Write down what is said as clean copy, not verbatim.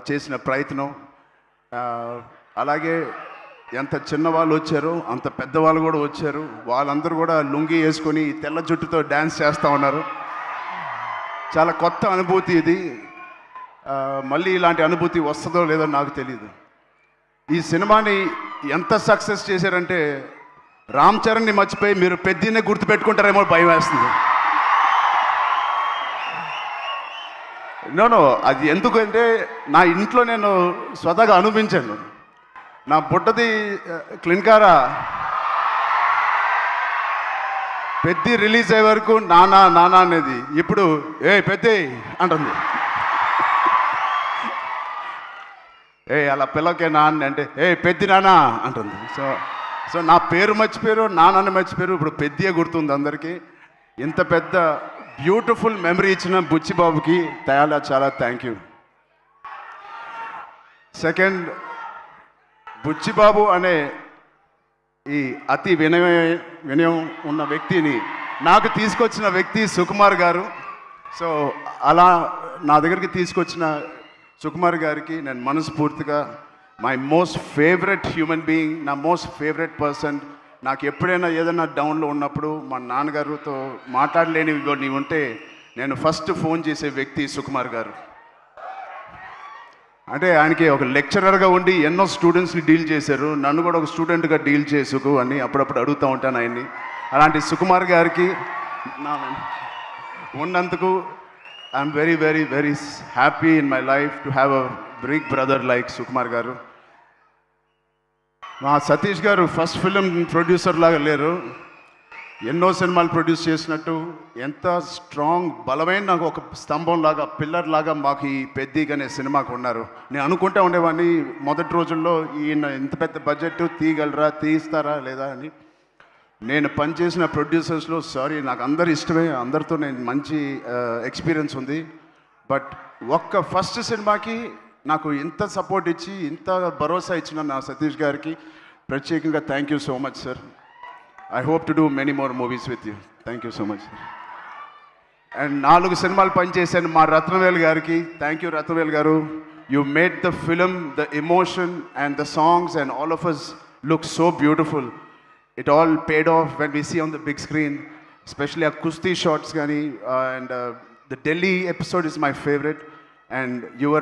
చేసిన ప్రయత్నం, అలాగే ఎంత చిన్నవాళ్ళు వచ్చారో అంత పెద్దవాళ్ళు కూడా వచ్చారు. వాళ్ళందరూ కూడా లుంగి వేసుకొని తెల్ల జుట్టుతో డ్యాన్స్ చేస్తూ ఉన్నారు. చాలా కొత్త అనుభూతి ఇది. మళ్ళీ ఇలాంటి అనుభూతి వస్తుందో లేదో నాకు తెలియదు. ఈ సినిమాని ఎంత సక్సెస్ చేశారంటే రామ్ చరణ్ని మర్చిపోయి మీరు పెద్దనే గుర్తుపెట్టుకుంటారేమో భయం వేస్తుంది. నో అది ఎందుకంటే నా ఇంట్లో నేను స్వతహాగా అనిపించాను. నా బుట్టది క్లిన్కారా పెద్ద రిలీజ్ అయ్యే వరకు నానా నానా అనేది ఇప్పుడు పెద్ద అంటుంది. అలా పిల్లకే నాన్న అంటే పెద్ద నానా అంటుంది. సో నా పేరు మర్చిపోయారు, నాన్నని మర్చిపోయారు, ఇప్పుడు పెద్దయే గుర్తుంది అందరికీ. ఇంత పెద్ద బ్యూటిఫుల్ మెమరీ ఇచ్చిన బుచ్చిబాబుకి చాలా థ్యాంక్ యూ. సెకండ్, బుచ్చిబాబు అనే ఈ అతి వినయం ఉన్న వ్యక్తిని నాకు తీసుకొచ్చిన వ్యక్తి సుకుమార్ గారు. సో అలా నా దగ్గరికి తీసుకొచ్చిన సుకుమార్ గారికి నేను మనస్ఫూర్తిగా my most favourite human being, నా మోస్ట్ ఫేవరెట్ పర్సన్. నాకు ఎప్పుడైనా ఏదైనా డౌన్లో ఉన్నప్పుడు మా నాన్నగారితో మాట్లాడలేని నీవు ఉంటే నేను ఫస్ట్ ఫోన్ చేసే వ్యక్తి సుకుమార్ గారు. అంటే ఆయనకి ఒక లెక్చరర్గా ఉండి ఎన్నో స్టూడెంట్స్ని డీల్ చేశారు, నన్ను కూడా ఒక స్టూడెంట్గా డీల్ చేసుకు అని అప్పుడప్పుడు అడుగుతూ ఉంటాను ఆయన్ని. అలాంటి సుకుమార్ గారికి ఉన్నందుకు I'm very very very happy in my life to have a big brother like Sukumar garu. మా సతీష్ గారు ఫస్ట్ ఫిలిం ప్రొడ్యూసర్ లాగా లేరు, ఎన్నో సినిమాలు ప్రొడ్యూస్ చేసినట్టు ఎంత స్ట్రాంగ్ బలమైన నాకు ఒక స్తంభం లాగా పిల్లర్ లాగా మాకు ఈ పెద్ద అనే సినిమాకు ఉన్నారు. నేను అనుకుంటా ఉండేవాడిని మొదటి రోజుల్లో ఈయన ఇంత పెద్ద బడ్జెట్ తీస్తారా లేదా అని. నేను పనిచేసిన ప్రొడ్యూసర్స్లో నాకు అందరు ఇష్టమే, అందరితో నేను మంచి ఎక్స్పీరియన్స్ ఉంది. బట్ ఒక్క ఫస్ట్ సినిమాకి నాకు ఇంత సపోర్ట్ ఇచ్చి ఇంత భరోసా ఇచ్చిన నా సతీష్ గారికి ప్రత్యేకంగా thank you so much sir. I hope to do many more movies with you. Thank you so much. And 4 సినిమాలు పనిచేశాను మా రత్నవేల్ గారికి. థ్యాంక్ యూ రత్నవేల్ గారు. You made the film, the emotion and the songs and all of us look so beautiful. It all paid off when we see on the big screen, especially our Kusti shots gani, and the Delhi episode is my favorite, and you were